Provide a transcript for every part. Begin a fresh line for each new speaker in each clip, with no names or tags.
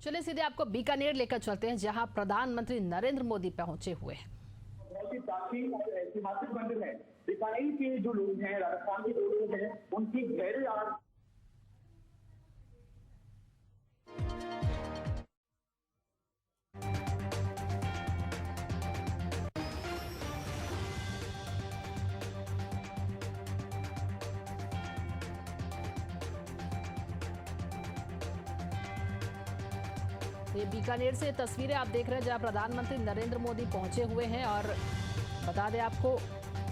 चलिए सीधे आपको बीकानेर लेकर चलते हैं, जहां प्रधानमंत्री नरेंद्र मोदी पहुंचे हुए हैं।
बहुत ही प्राचीन और ऐतिहासिक मंदिर है। बीकानेर के जो लोग हैं, राजस्थान के जो लोग हैं, उनकी गहरे आज
ये बीकानेर से तस्वीरें आप देख रहे हैं, जहां प्रधानमंत्री नरेंद्र मोदी पहुंचे हुए हैं। और बता दें आपको,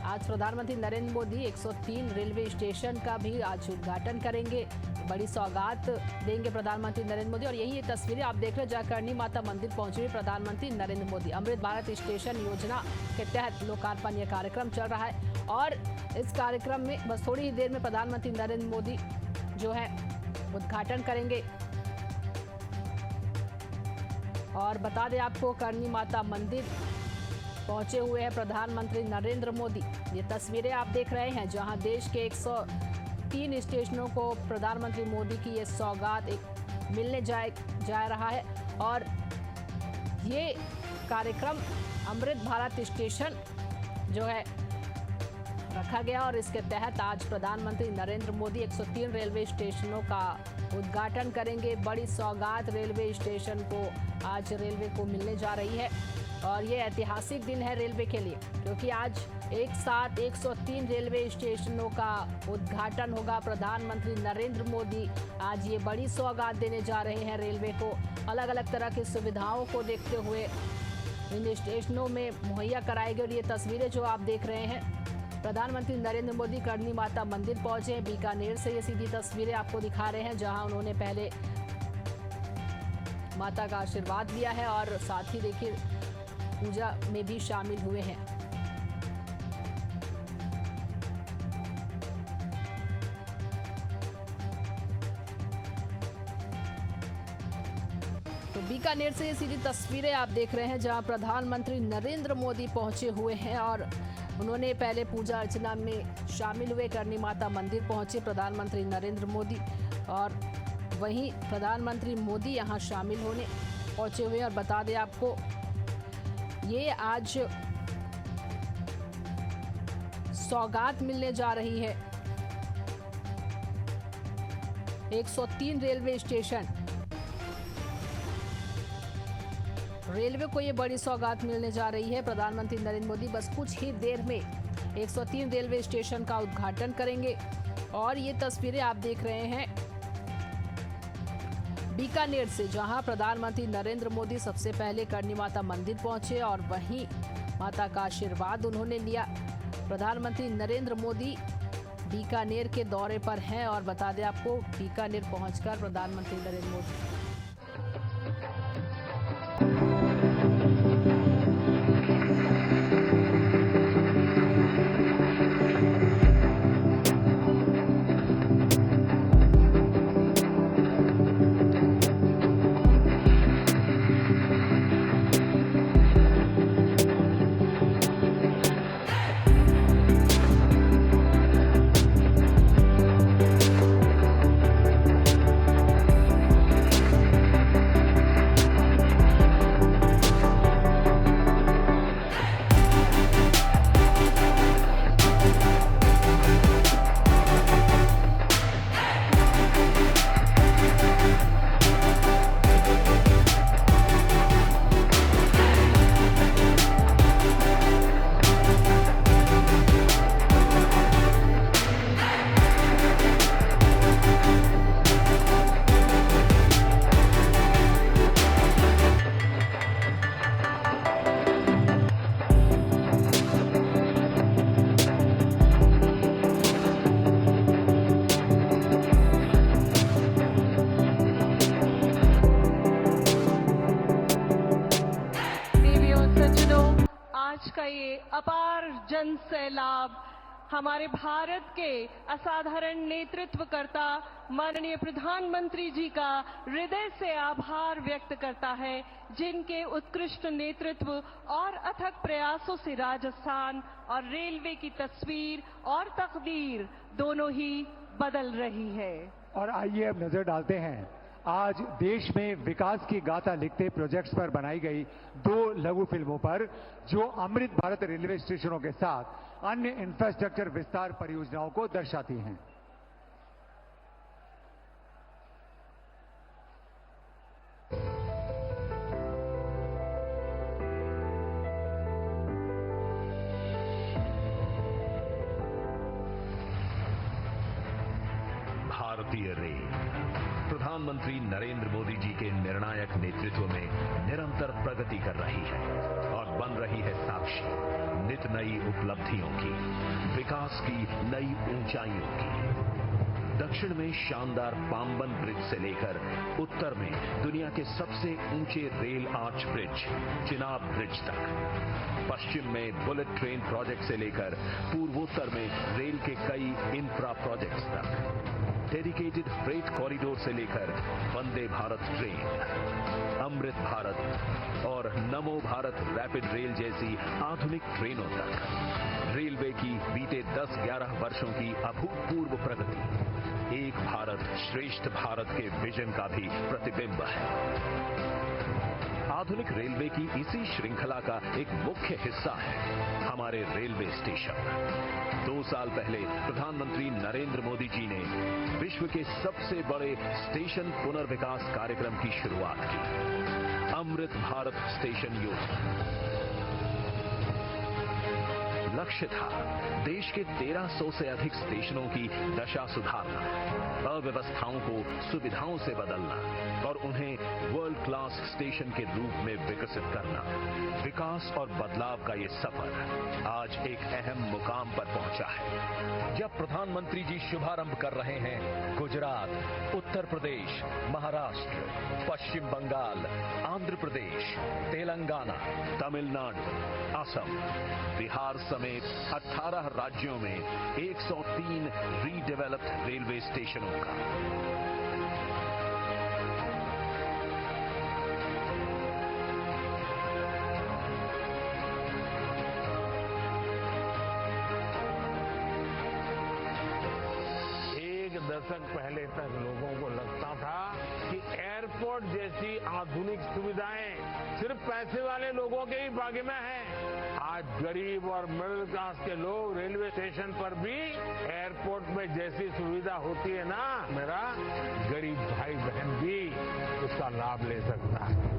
आज प्रधानमंत्री नरेंद्र मोदी 103 रेलवे स्टेशन का भी आज उद्घाटन करेंगे। बड़ी सौगात देंगे प्रधानमंत्री नरेंद्र मोदी। और यही ये तस्वीरें आप देख रहे हैं, जहां करणी माता मंदिर पहुंचे हुए प्रधानमंत्री नरेंद्र मोदी। अमृत भारत स्टेशन योजना के तहत लोकार्पण यह कार्यक्रम चल रहा है और इस कार्यक्रम में बस थोड़ी ही देर में प्रधानमंत्री नरेंद्र मोदी जो है उद्घाटन करेंगे। और बता दें आपको, करणी माता मंदिर पहुंचे हुए हैं प्रधानमंत्री नरेंद्र मोदी। ये तस्वीरें आप देख रहे हैं, जहां देश के 103 स्टेशनों को प्रधानमंत्री मोदी की ये सौगात एक मिलने जा रहा है। और ये कार्यक्रम अमृत भारत स्टेशन जो है रखा गया और इसके तहत आज प्रधानमंत्री नरेंद्र मोदी 103 रेलवे स्टेशनों का उद्घाटन करेंगे। बड़ी सौगात रेलवे स्टेशन को आज रेलवे को मिलने जा रही है और ये ऐतिहासिक दिन है रेलवे के लिए, क्योंकि आज एक साथ 103 रेलवे स्टेशनों का उद्घाटन होगा। प्रधानमंत्री नरेंद्र मोदी आज ये बड़ी सौगात देने जा रहे हैं रेलवे को। अलग अलग तरह की सुविधाओं को देखते हुए इन स्टेशनों में मुहैया कराएंगे। और ये तस्वीरें जो आप देख रहे हैं, प्रधानमंत्री नरेंद्र मोदी करणी माता मंदिर पहुंचे हैं। बीकानेर से ये सीधी तस्वीरें आपको दिखा रहे हैं, जहां उन्होंने पहले माता का आशीर्वाद लिया है और साथ ही देखिए पूजा में भी शामिल हुए हैं। तो बीकानेर से ये सीधी तस्वीरें आप देख रहे हैं, जहां प्रधानमंत्री नरेंद्र मोदी पहुंचे हुए हैं और उन्होंने पहले पूजा अर्चना में शामिल हुए। करणी माता मंदिर पहुंचे प्रधानमंत्री नरेंद्र मोदी और वहीं प्रधानमंत्री मोदी यहां शामिल होने पहुंचे हुए। और बता दें आपको, ये आज सौगात मिलने जा रही है 103 रेलवे स्टेशन। रेलवे को ये बड़ी सौगात मिलने जा रही है। प्रधानमंत्री नरेंद्र मोदी बस कुछ ही देर में 103 रेलवे स्टेशन का उद्घाटन करेंगे। और ये तस्वीरें आप देख रहे हैं बीकानेर से, जहां प्रधानमंत्री नरेंद्र मोदी सबसे पहले करणी माता मंदिर पहुंचे और वहीं माता का आशीर्वाद उन्होंने लिया। प्रधानमंत्री नरेंद्र मोदी बीकानेर के दौरे पर हैं और बता दें आपको, बीकानेर पहुंचकर प्रधानमंत्री नरेंद्र मोदी
का ये अपार जन सैलाब हमारे भारत के असाधारण नेतृत्वकर्ता माननीय प्रधानमंत्री जी का हृदय से आभार व्यक्त करता है, जिनके उत्कृष्ट नेतृत्व और अथक प्रयासों से राजस्थान और रेलवे की तस्वीर और तकदीर दोनों ही बदल रही है।
और आइए अब नजर डालते हैं आज देश में विकास की गाथा लिखते प्रोजेक्ट्स पर बनाई गई 2 लघु फिल्मों पर, जो अमृत भारत रेलवे स्टेशनों के साथ अन्य इंफ्रास्ट्रक्चर विस्तार परियोजनाओं को दर्शाती हैं।
भारतीय रेल प्रधानमंत्री नरेंद्र मोदी जी के निर्णायक नेतृत्व में निरंतर प्रगति कर रही है और बन रही है साक्षी नित नई उपलब्धियों की, विकास की नई ऊंचाइयों की। दक्षिण में शानदार पाम्बन ब्रिज से लेकर उत्तर में दुनिया के सबसे ऊंचे rail arch bridge Chenab bridge तक, पश्चिम में बुलेट ट्रेन प्रोजेक्ट से लेकर पूर्वोत्तर में रेल के कई इंफ्रा प्रोजेक्ट्स तक, डेडिकेटेड फ्रेट कॉरिडोर से लेकर वंदे भारत ट्रेन, अमृत भारत और नमो भारत रैपिड रेल जैसी आधुनिक ट्रेनों तक रेलवे की बीते 10-11 वर्षों की अभूतपूर्व प्रगति एक भारत श्रेष्ठ भारत के विजन का भी प्रतिबिंब है। आधुनिक रेलवे की इसी श्रृंखला का एक मुख्य हिस्सा है हमारे रेलवे स्टेशन। 2 साल पहले प्रधानमंत्री नरेंद्र मोदी जी ने विश्व के सबसे बड़े स्टेशन पुनर्विकास कार्यक्रम की शुरुआत की, अमृत भारत स्टेशन योजना। लक्ष्य था देश के 1300 से अधिक स्टेशनों की दशा सुधारना, अव्यवस्थाओं को सुविधाओं से बदलना और उन्हें वर्ल्ड क्लास स्टेशन के रूप में विकसित करना। विकास और बदलाव का ये सफर आज एक अहम मुकाम पर पहुंचा है, जब प्रधानमंत्री जी शुभारंभ कर रहे हैं गुजरात, उत्तर प्रदेश, महाराष्ट्र, पश्चिम बंगाल, आंध्र प्रदेश, तेलंगाना, तमिलनाडु, असम, बिहार समेत 18 राज्यों में 103 रीडेवलप्ड रेलवे स्टेशनों का।
एक दशक पहले तक लोगों को लगता था कि एयरपोर्ट जैसी आधुनिक सुविधाएं सिर्फ पैसे वाले लोगों के ही भाग्य में है। आज गरीब और मिडिल क्लास के लोग रेलवे स्टेशन पर भी एयरपोर्ट में जैसी सुविधा होती है ना, मेरा गरीब भाई बहन भी उसका लाभ ले सकता है।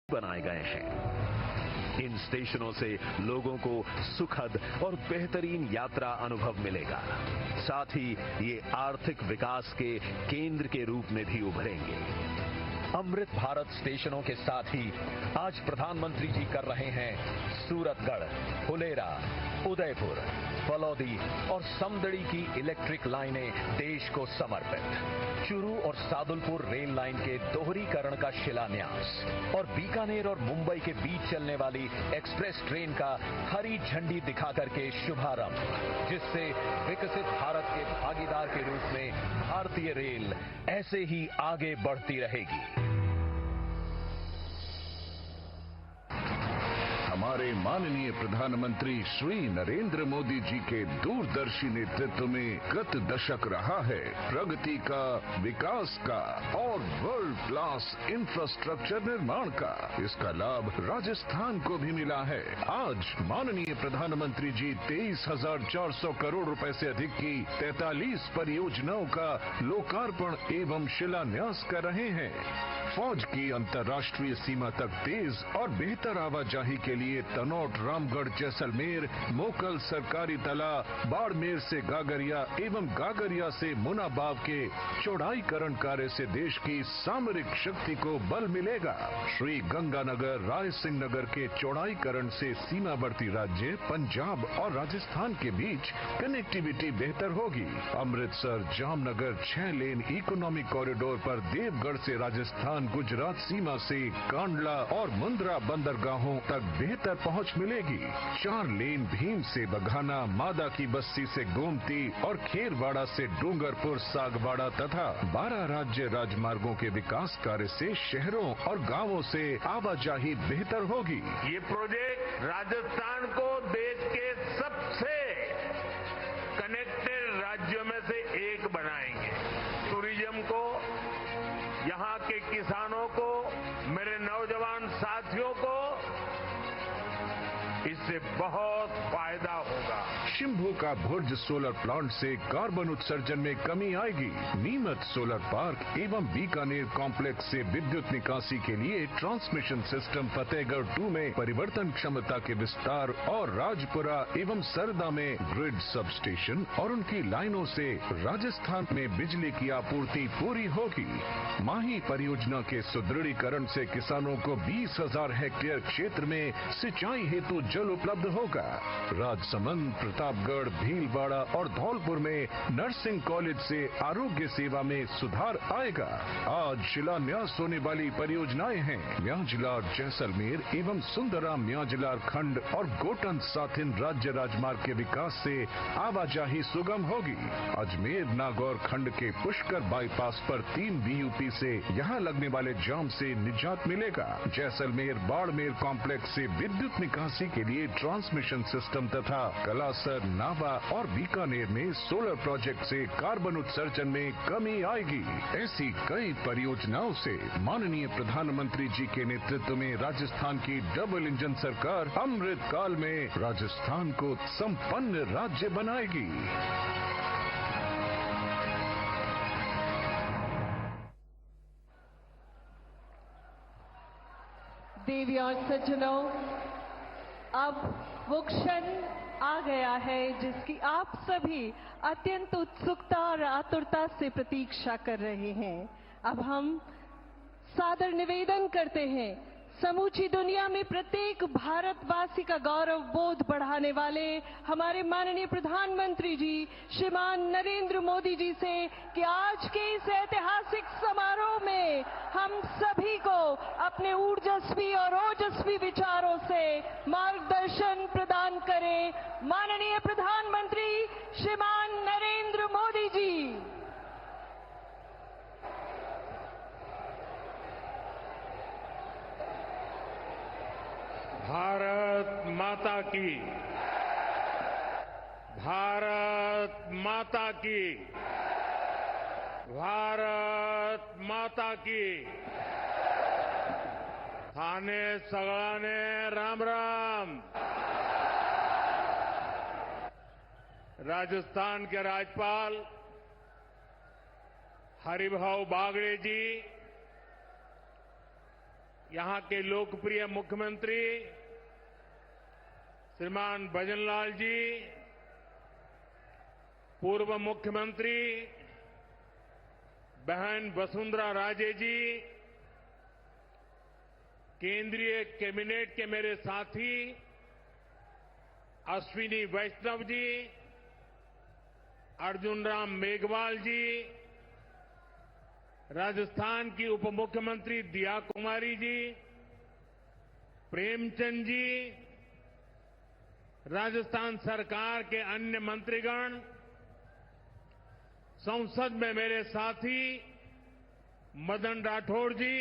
बनाए गए हैं। इन स्टेशनों से लोगों को सुखद और बेहतरीन यात्रा अनुभव मिलेगा। साथ ही ये आर्थिक विकास के केंद्र के रूप में भी उभरेंगे। अमृत भारत स्टेशनों के साथ ही आज प्रधानमंत्री जी कर रहे हैं सूरतगढ़, फुलेरा, उदयपुर, फलौदी और समदड़ी की इलेक्ट्रिक लाइनें देश को समर्पित। चुरू और सादुलपुर रेल लाइन के दोहरीकरण का शिलान्यास और बीकानेर और मुंबई के बीच चलने वाली एक्सप्रेस ट्रेन का हरी झंडी दिखा करके शुभारंभ, जिससे विकसित भारत के भागीदार के रूप में भारतीय रेल ऐसे ही आगे बढ़ती रहेगी।
हमारे माननीय प्रधानमंत्री श्री नरेंद्र मोदी जी के दूरदर्शी नेतृत्व में गत दशक रहा है प्रगति का, विकास का और वर्ल्ड क्लास इंफ्रास्ट्रक्चर निर्माण का। इसका लाभ राजस्थान को भी मिला है। आज माननीय प्रधानमंत्री जी 23,400 करोड़ रुपए से अधिक की 43 परियोजनाओं का लोकार्पण एवं शिलान्यास कर रहे हैं। फौज की अंतर्राष्ट्रीय सीमा तक तेज और बेहतर आवाजाही के लिए तनोट, रामगढ़, जैसलमेर, मोकल सरकारी तला, बाड़मेर से गागरिया एवं गागरिया से मुनाबाव के चौड़ाईकरण कार्य से देश की सामरिक शक्ति को बल मिलेगा। श्री गंगानगर, राय सिंह नगर के चौड़ाईकरण से सीमावर्ती राज्य पंजाब और राजस्थान के बीच कनेक्टिविटी बेहतर होगी। अमृतसर जामनगर 6 लेन इकोनॉमिक कॉरिडोर पर देवगढ़ से राजस्थान गुजरात सीमा से कांडला और मुंद्रा बंदरगाहों तक बेहतर पहुंच मिलेगी। 4 लेन भीम से बघाना, मादा की बस्ती से गोमती और खेरवाड़ा से डूंगरपुर सागवाड़ा तथा 12 राज्य राजमार्गों के विकास कार्य से शहरों और गांवों से आवाजाही बेहतर होगी।
ये प्रोजेक्ट राजस्थान को देश के सबसे कनेक्टेड राज्यों में से एक बनाएंगे। टूरिज्म को, यहाँ के किसानों को, मेरे नौजवान साथियों को इससे बहुत फायदा होगा।
शिंभू का भुर्ज सोलर प्लांट से कार्बन उत्सर्जन में कमी आएगी। नीमच सोलर पार्क एवं बीकानेर कॉम्प्लेक्स से विद्युत निकासी के लिए ट्रांसमिशन सिस्टम फतेहगढ़ 2 में परिवर्तन क्षमता के विस्तार और राजपुरा एवं सरदा में ग्रिड सब स्टेशन और उनकी लाइनों से राजस्थान में बिजली की आपूर्ति पूरी होगी। माही परियोजना के सुदृढ़ीकरण से किसानों को 20,000 हेक्टेयर क्षेत्र में सिंचाई हेतु जल उपलब्ध होगा। राजसमंद, प्रतापगढ़, भीलवाड़ा और धौलपुर में नर्सिंग कॉलेज से आरोग्य सेवा में सुधार आएगा। आज शिलान्यास होने वाली परियोजनाएं हैं म्याजलार जैसलमेर एवं सुंदराम म्याजलार खंड और गोटन साथिन राज्य राजमार्ग के विकास से आवाजाही सुगम होगी। अजमेर नागौर खंड के पुष्कर बाईपास पर 3 BUP से यहाँ लगने वाले जाम से निजात मिलेगा। जैसलमेर बाड़मेर कॉम्प्लेक्स से विद्युत निकासी के लिए ट्रांसमिशन सिस्टम तथा कलासर, नावा और बीकानेर में सोलर प्रोजेक्ट से कार्बन उत्सर्जन में कमी आएगी। ऐसी कई परियोजनाओं से माननीय प्रधानमंत्री जी के नेतृत्व में राजस्थान की डबल इंजन सरकार अमृत काल में राजस्थान को संपन्न राज्य बनाएगी।
देवी और सज्जनों, अब वो क्षण आ गया है जिसकी आप सभी अत्यंत उत्सुकता और आतुरता से प्रतीक्षा कर रहे हैं। अब हम सादर निवेदन करते हैं समूची दुनिया में प्रत्येक भारतवासी का गौरव बोध बढ़ाने वाले हमारे माननीय प्रधानमंत्री जी श्रीमान नरेंद्र मोदी जी से कि आज के इस ऐतिहासिक समारोह में हम सभी को अपने ऊर्जस्वी और ओजस्वी विचारों से मार्गदर्शन प्रदान करें। माननीय प्रधानमंत्री श्रीमान नरेंद्र मोदी जी।
भारत माता की, भारत माता की, भारत माता की। थाने सगळाने राम राम। राजस्थान के राज्यपाल हरिभाऊ बागड़े जी, यहां के लोकप्रिय मुख्यमंत्री श्रीमान भजनलाल जी, पूर्व मुख्यमंत्री बहन वसुंधरा राजे जी, केंद्रीय कैबिनेट के मेरे साथी अश्विनी वैष्णव जी, अर्जुन राम मेघवाल जी, राजस्थान की उप मुख्यमंत्री दिया कुमारी जी, प्रेमचंद जी, राजस्थान सरकार के अन्य मंत्रीगण, संसद में मेरे साथी मदन राठौड़ जी,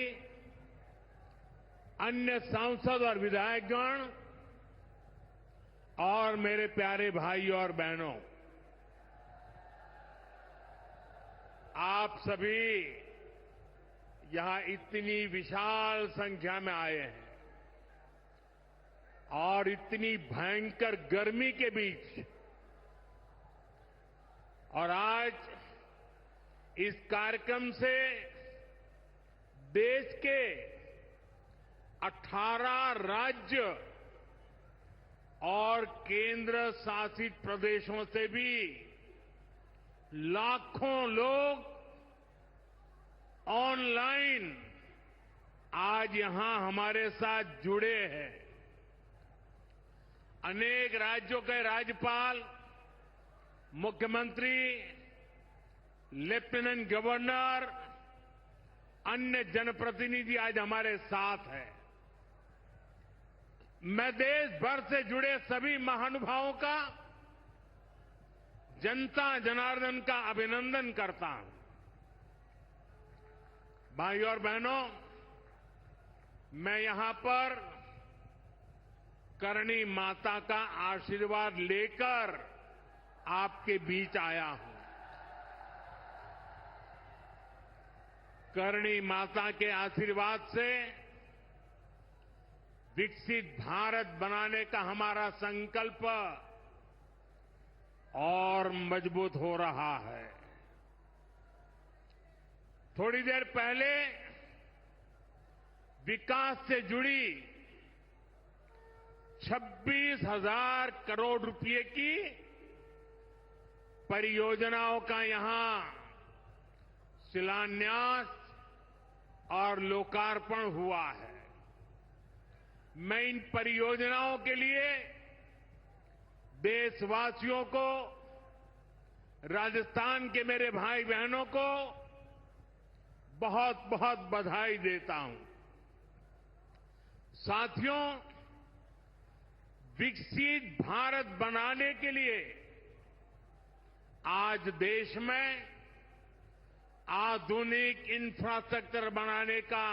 अन्य सांसद और विधायकगण, और मेरे प्यारे भाइयों और बहनों, आप सभी यहां इतनी विशाल संख्या में आए हैं और इतनी भयंकर गर्मी के बीच, और आज इस कार्यक्रम से देश के 18 राज्य और केंद्र शासित प्रदेशों से भी लाखों लोग ऑनलाइन आज यहां हमारे साथ जुड़े हैं। अनेक राज्यों के राज्यपाल, मुख्यमंत्री, लेफ्टिनेंट गवर्नर, अन्य जनप्रतिनिधि आज हमारे साथ हैं। मैं देश भर से जुड़े सभी महानुभावों का, जनता जनार्दन का अभिनंदन करता हूं। भाइयों और बहनों, मैं यहां पर करणी माता का आशीर्वाद लेकर आपके बीच आया हूं। करणी माता के आशीर्वाद से विकसित भारत बनाने का हमारा संकल्प और मजबूत हो रहा है। थोड़ी देर पहले विकास से जुड़ी 26,000 करोड़ रुपए की परियोजनाओं का यहां शिलान्यास और लोकार्पण हुआ है। मैं इन परियोजनाओं के लिए देशवासियों को, राजस्थान के मेरे भाई बहनों को बहुत बहुत बधाई देता हूं। साथियों, विकसित भारत बनाने के लिए आज देश में आधुनिक इंफ्रास्ट्रक्चर बनाने का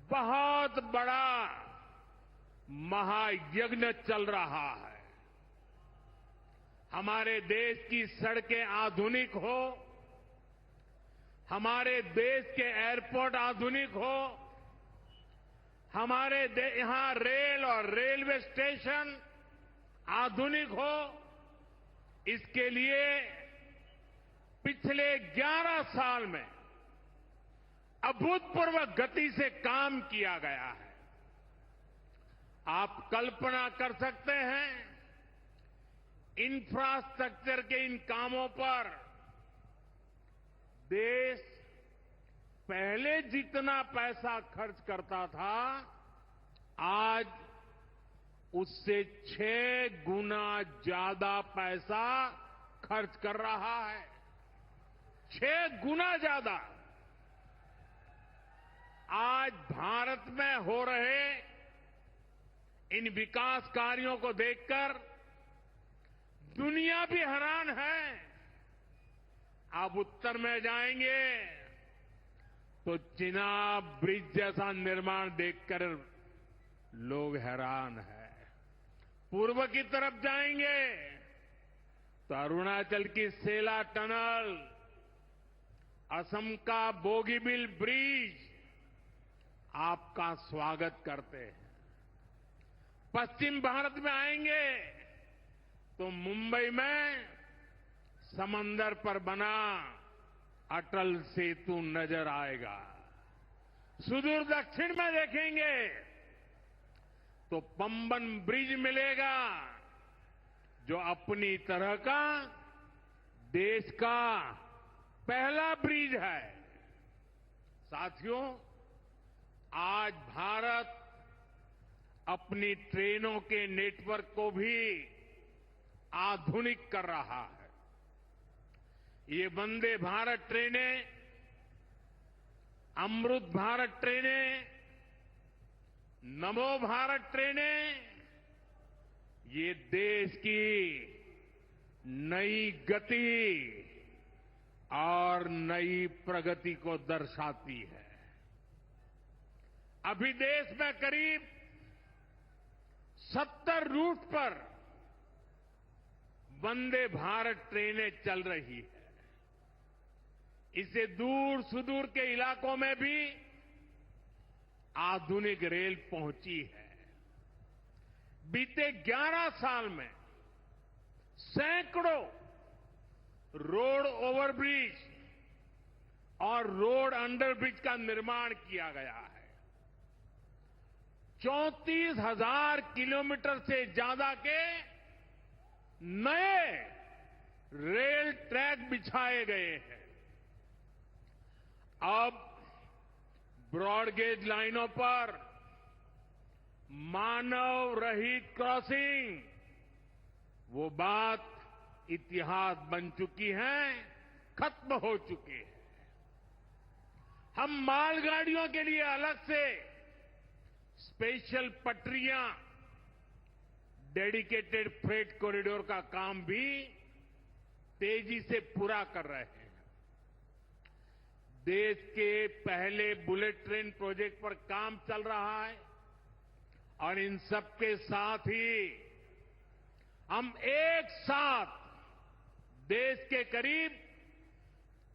बहुत बड़ा महायज्ञ चल रहा है। हमारे देश की सड़कें आधुनिक हो, हमारे देश के एयरपोर्ट आधुनिक हो, हमारे यहां रेल और रेलवे स्टेशन आधुनिक हो, इसके लिए पिछले 11 साल में अभूतपूर्व गति से काम किया गया है। आप कल्पना कर सकते हैं, इंफ्रास्ट्रक्चर के इन कामों पर देश पहले जितना पैसा खर्च करता था, आज उससे 6 गुना ज्यादा पैसा खर्च कर रहा है। 6 गुना ज्यादा। आज भारत में हो रहे इन विकास कार्यों को देखकर दुनिया भी हैरान है। आप उत्तर में जाएंगे तो चिनाब ब्रिज जैसा निर्माण देखकर लोग हैरान हैं। पूर्व की तरफ जाएंगे तो अरुणाचल की सेला टनल, असम का बोगीबिल ब्रिज आपका स्वागत करते हैं। पश्चिम भारत में आएंगे तो मुंबई में समंदर पर बना अटल सेतु नजर आएगा। सुदूर दक्षिण में देखेंगे तो पंबन ब्रिज मिलेगा, जो अपनी तरह का देश का पहला ब्रिज है। साथियों, आज भारत अपनी ट्रेनों के नेटवर्क को भी आधुनिक कर रहा है। ये वंदे भारत ट्रेनें, अमृत भारत ट्रेनें, नमो भारत ट्रेनें, ये देश की नई गति और नई प्रगति को दर्शाती है। अभी देश में करीब 70 रूट पर वंदे भारत ट्रेनें चल रही है। इससे दूर सुदूर के इलाकों में भी आधुनिक रेल पहुंची है। बीते 11 साल में सैकड़ों रोड ओवरब्रिज और रोड अंडरब्रिज का निर्माण किया गया है। 34,000 किलोमीटर से ज्यादा के नए रेल ट्रैक बिछाए गए हैं। अब ब्रॉडगेज लाइनों पर मानव रहित क्रॉसिंग वो बात इतिहास बन चुकी है, खत्म हो चुकी है। हम मालगाड़ियों के लिए अलग से स्पेशल पटरियां, डेडिकेटेड फ्रेट कॉरिडोर का काम भी तेजी से पूरा कर रहे हैं। देश के पहले बुलेट ट्रेन प्रोजेक्ट पर काम चल रहा है और इन सबके साथ ही हम एक साथ देश के करीब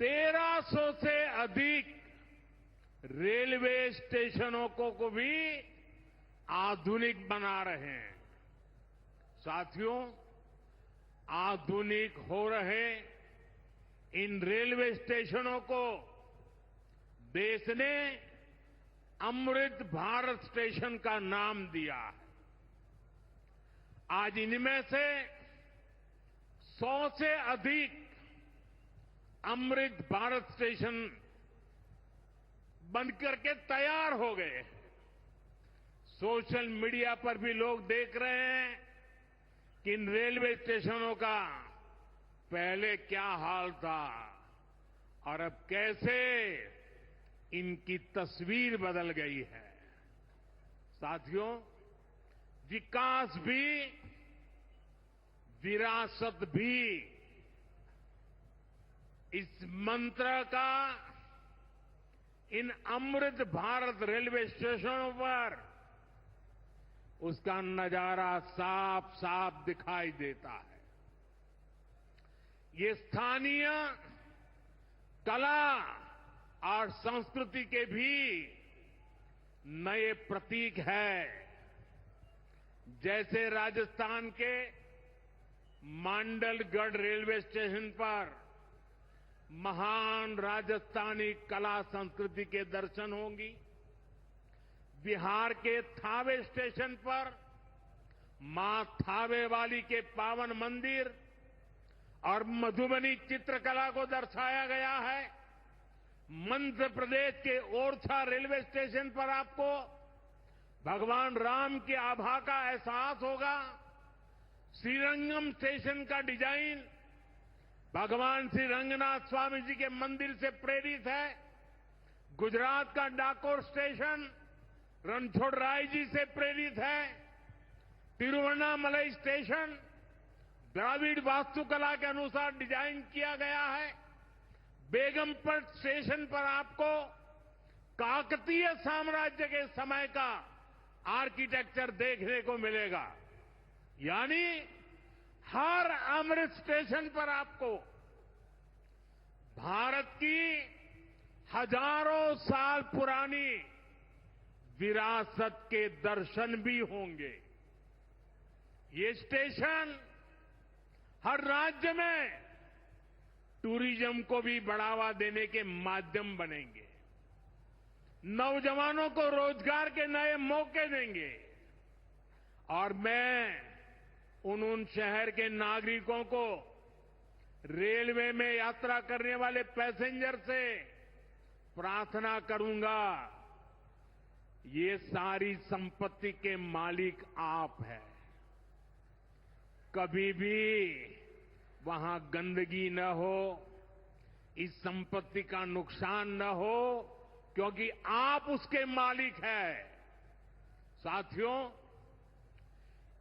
1300 से अधिक रेलवे स्टेशनों को भी आधुनिक बना रहे हैं। साथियों, आधुनिक हो रहे इन रेलवे स्टेशनों को देश ने अमृत भारत स्टेशन का नाम दिया है। आज इनमें से 100 से अधिक अमृत भारत स्टेशन बनकर के तैयार हो गए हैं। सोशल मीडिया पर भी लोग देख रहे हैं कि इन रेलवे स्टेशनों का पहले क्या हाल था और अब कैसे इनकी तस्वीर बदल गई है। साथियों, विकास भी विरासत भी इस मंत्र का इन अमृत भारत रेलवे स्टेशनों पर उसका नजारा साफ साफ दिखाई देता है। ये स्थानीय कला और संस्कृति के भी नए प्रतीक है। जैसे राजस्थान के मांडलगढ़ रेलवे स्टेशन पर महान राजस्थानी कला संस्कृति के दर्शन होंगी। बिहार के थावे स्टेशन पर मां थावे वाली के पावन मंदिर और मधुबनी चित्रकला को दर्शाया गया है। मध्य प्रदेश के ओरछा रेलवे स्टेशन पर आपको भगवान राम की आभा का एहसास होगा। श्रीरंगम स्टेशन का डिजाइन भगवान श्री रंगनाथ स्वामी जी के मंदिर से प्रेरित है। गुजरात का डाकोर स्टेशन रणछोड़ राय जी से प्रेरित है। तिरुवन्नामलई स्टेशन द्राविड़ वास्तुकला के अनुसार डिजाइन किया गया है। बेगमपट स्टेशन पर आपको काकतीय साम्राज्य के समय का आर्किटेक्चर देखने को मिलेगा। यानी हर अमृत स्टेशन पर आपको भारत की हजारों साल पुरानी विरासत के दर्शन भी होंगे। ये स्टेशन हर राज्य में टूरिज्म को भी बढ़ावा देने के माध्यम बनेंगे। नौजवानों को रोजगार के नए मौके देंगे। और मैं उन शहर के नागरिकों को रेलवे में यात्रा करने वाले पैसेंजर से प्रार्थना करूंगा, ये सारी संपत्ति के मालिक आप हैं। कभी भी वहां गंदगी न हो, इस संपत्ति का नुकसान न हो, क्योंकि आप उसके मालिक हैं। साथियों,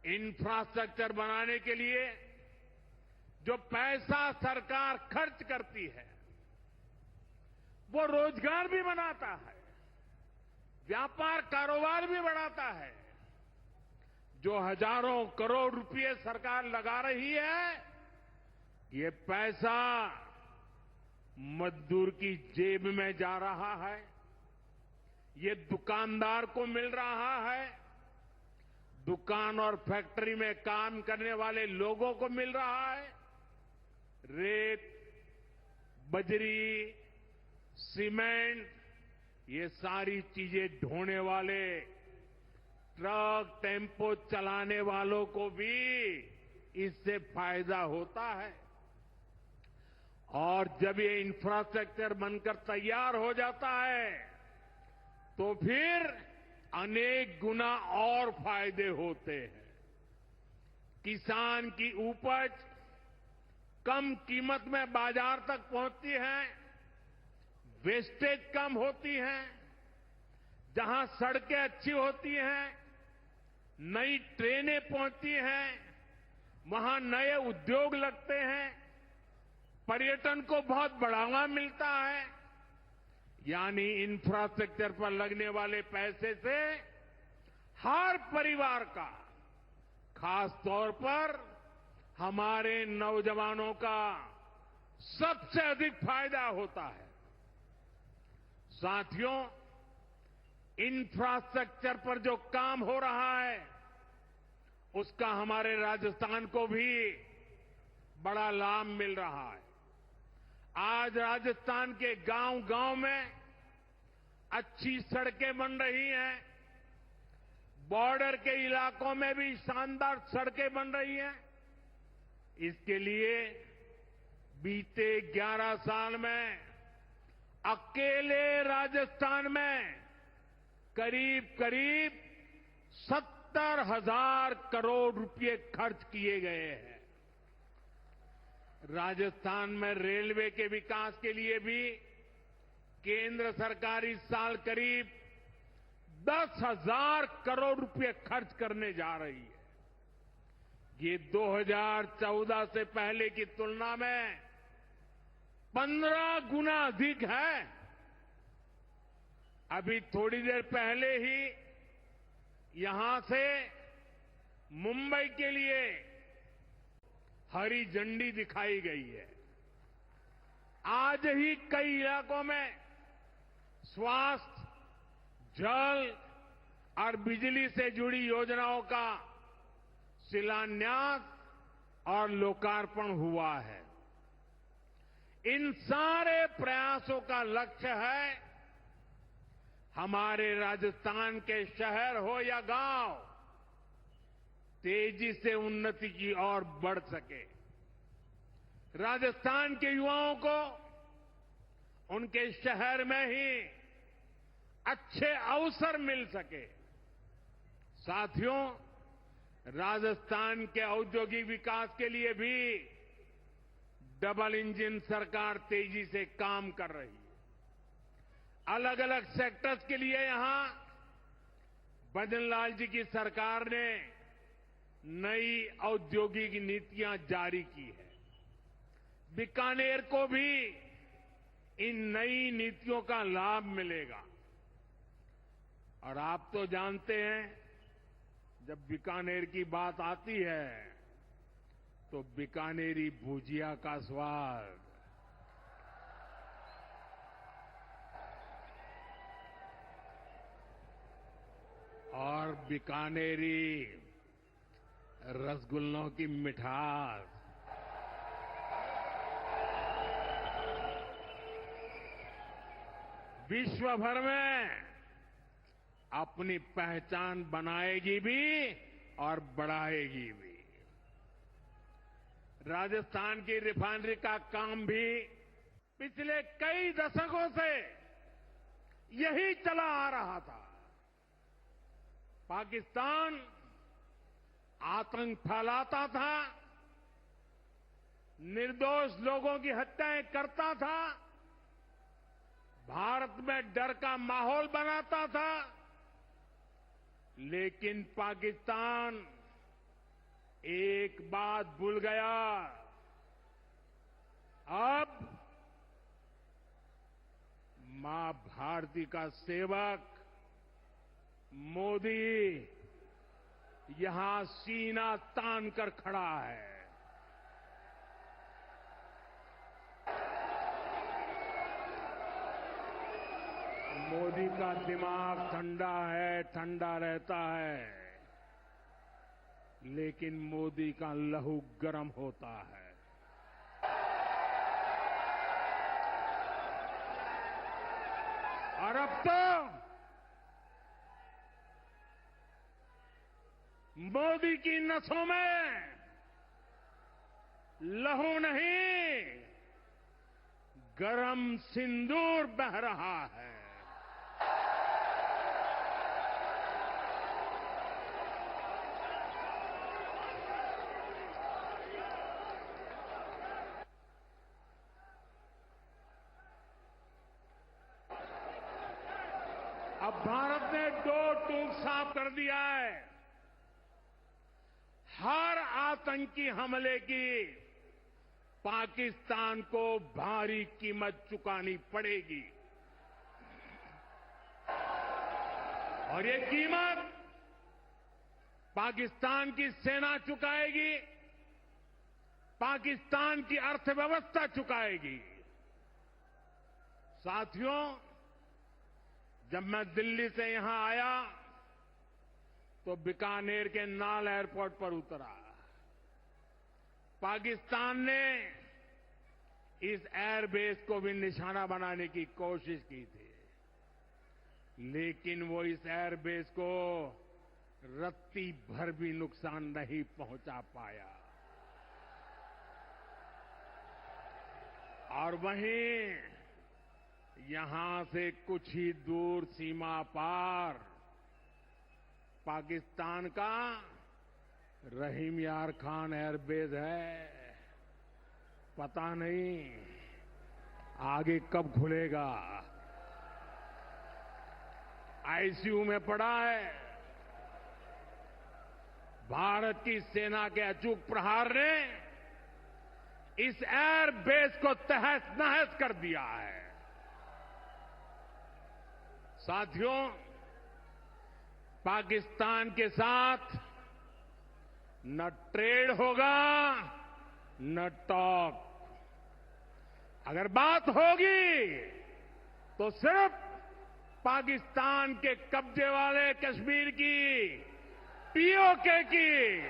इंफ्रास्ट्रक्चर बनाने के लिए जो पैसा सरकार खर्च करती है, वो रोजगार भी बनाता है, व्यापार कारोबार भी बढ़ाता है। जो हजारों करोड़ रुपए सरकार लगा रही है, ये पैसा मजदूर की जेब में जा रहा है, ये दुकानदार को मिल रहा है, दुकान और फैक्ट्री में काम करने वाले लोगों को मिल रहा है। रेत, बजरी, सीमेंट, ये सारी चीजें ढोने वाले ट्रक, टेम्पो चलाने वालों को भी इससे फायदा होता है। और जब ये इंफ्रास्ट्रक्चर बनकर तैयार हो जाता है तो फिर अनेक गुना और फायदे होते हैं। किसान की उपज कम कीमत में बाजार तक पहुंचती है, वेस्टेज कम होती है, जहां सड़कें अच्छी होती हैं, नई ट्रेनें पहुंचती हैं, वहां नए उद्योग लगते हैं, पर्यटन को बहुत बढ़ावा मिलता है। यानी इंफ्रास्ट्रक्चर पर लगने वाले पैसे से हर परिवार का, खास तौर पर हमारे नौजवानों का सबसे अधिक फायदा होता है। साथियों, इंफ्रास्ट्रक्चर पर जो काम हो रहा है उसका हमारे राजस्थान को भी बड़ा लाभ मिल रहा है। आज राजस्थान के गांव-गांव में अच्छी सड़कें बन रही हैं, बॉर्डर के इलाकों में भी शानदार सड़कें बन रही हैं। इसके लिए बीते 11 साल में अकेले राजस्थान में करीब 70,000 करोड़ रुपए खर्च किए गए हैं। राजस्थान में रेलवे के विकास के लिए भी केंद्र सरकार इस साल करीब 10,000 करोड़ रुपए खर्च करने जा रही है। ये 2014 से पहले की तुलना में 15 गुना अधिक है। अभी थोड़ी देर पहले ही यहां से मुंबई के लिए हरी झंडी दिखाई गई है। आज ही कई इलाकों में स्वास्थ्य, जल और बिजली से जुड़ी योजनाओं का शिलान्यास और लोकार्पण हुआ है। इन सारे प्रयासों का लक्ष्य है हमारे राजस्थान के शहर हो या गांव तेजी से उन्नति की ओर बढ़ सके। राजस्थान के युवाओं को उनके शहर में ही अच्छे अवसर मिल सके। साथियों, राजस्थान के औद्योगिक विकास के लिए भी डबल इंजन सरकार तेजी से काम कर रही है। अलग अलग सेक्टर्स के लिए यहां भजनलाल जी की सरकार ने नई औद्योगिक नीतियां जारी की है। बीकानेर को भी इन नई नीतियों का लाभ मिलेगा। और आप तो जानते हैं, जब बीकानेर की बात आती है तो बीकानेरी भुजिया का स्वाद और बीकानेरी रसगुल्लों की मिठास विश्व भर में अपनी पहचान बनाएगी भी और बढ़ाएगी भी। राजस्थान की रिफाइनरी का काम भी पिछले कई दशकों से यही चला आ रहा था। पाकिस्तान आतंक फैलाता था, निर्दोष लोगों की हत्याएं करता था, भारत में डर का माहौल बनाता था, लेकिन पाकिस्तान एक बात भूल गया। अब मां भारती का सेवक मोदी यहां सीना तान कर खड़ा है। मोदी का दिमाग ठंडा है, ठंडा रहता है, लेकिन मोदी का लहू गर्म होता है। और अब तो मोदी की नसों में लहू नहीं, गरम सिंदूर बह रहा है। अब भारत ने दो टूक साफ कर दिया है। हर आतंकी हमले की पाकिस्तान को भारी कीमत चुकानी पड़ेगी और ये कीमत पाकिस्तान की सेना चुकाएगी, पाकिस्तान की अर्थव्यवस्था चुकाएगी। साथियों, जब मैं दिल्ली से यहां आया तो बीकानेर के नाल एयरपोर्ट पर उतरा। पाकिस्तान ने इस एयरबेस को भी निशाना बनाने की कोशिश की थी, लेकिन वो इस एयरबेस को रत्ती भर भी नुकसान नहीं पहुंचा पाया। और वहीं यहां से कुछ ही दूर सीमा पार पाकिस्तान का रहीम यार खान एयरबेस है। पता नहीं आगे कब खुलेगा। आईसीयू में पड़ा है। भारत की सेना के अचूक प्रहार ने इस एयरबेस को तहस नहस कर दिया है। साथियों, पाकिस्तान के साथ न ट्रेड होगा न टॉक। अगर बात होगी तो सिर्फ पाकिस्तान के कब्जे वाले कश्मीर की, पीओके की।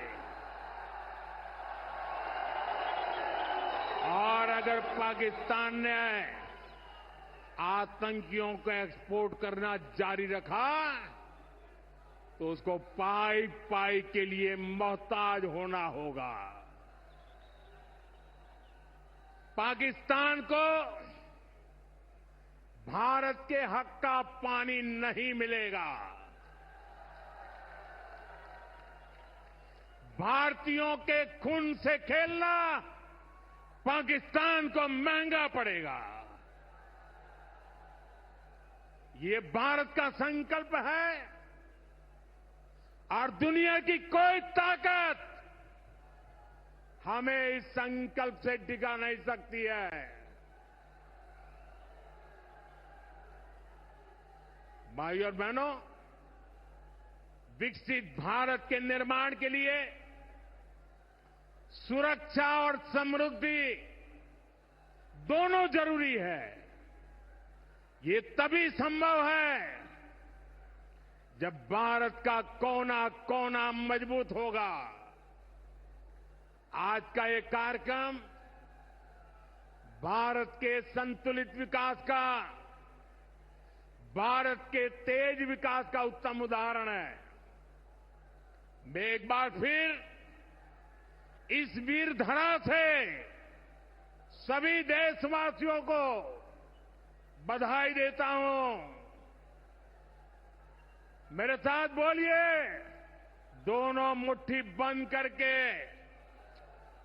और अगर पाकिस्तान ने आतंकियों को एक्सपोर्ट करना जारी रखा तो उसको पाई पाई के लिए मोहताज होना होगा। पाकिस्तान को भारत के हक का पानी नहीं मिलेगा। भारतीयों के खून से खेलना पाकिस्तान को महंगा पड़ेगा। ये भारत का संकल्प है और दुनिया की कोई ताकत हमें इस संकल्प से टिका नहीं सकती है। भाइयों और बहनों, विकसित भारत के निर्माण के लिए सुरक्षा और समृद्धि दोनों जरूरी है। ये तभी संभव है जब भारत का कोना कोना मजबूत होगा। आज का ये कार्यक्रम भारत के संतुलित विकास का, भारत के तेज विकास का उत्तम उदाहरण है। मैं एक बार फिर इस वीर धरा से सभी देशवासियों को बधाई देता हूं। मेरे साथ बोलिए, दोनों मुट्ठी बंद करके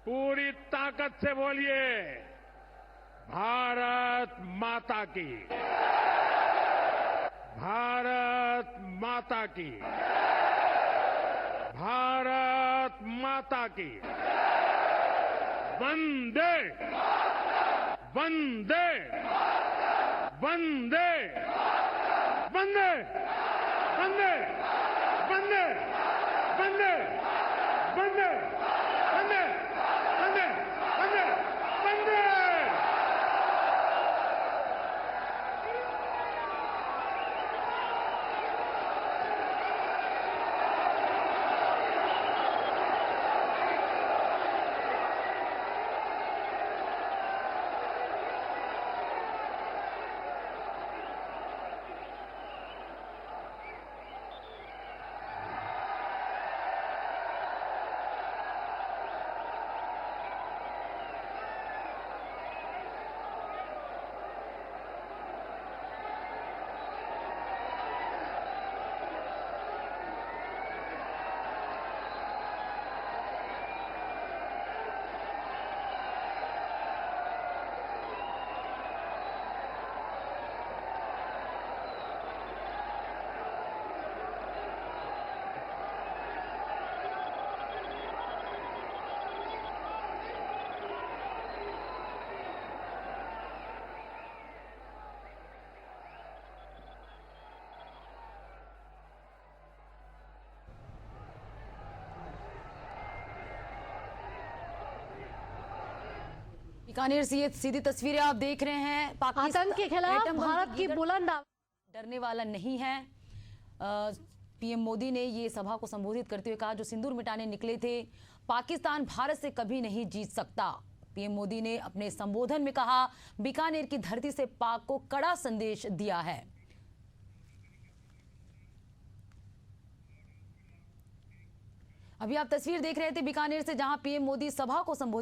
पूरी ताकत से बोलिए, भारत माता की, भारत माता की, भारत माता की। वंदे वंदे वंदे वंदे वंदे वंदे वंदे
बीकानेर से ये सीधी तस्वीरें आप देख रहे हैं।
आतंक के खिलाफ
एटम बम
भारत की बुलंद
डरने वाला नहीं है। पीएम मोदी ने ये सभा को संबोधित करते हुए कहा, जो सिंदूर मिटाने निकले थे, पाकिस्तान भारत से कभी नहीं जीत सकता। पीएम मोदी ने अपने संबोधन में कहा, बीकानेर की धरती से पाक को कड़ा संदेश दिया है। अभी आप तस्वीर देख रहे थे बीकानेर से, जहां पीएम मोदी सभा को संबोधित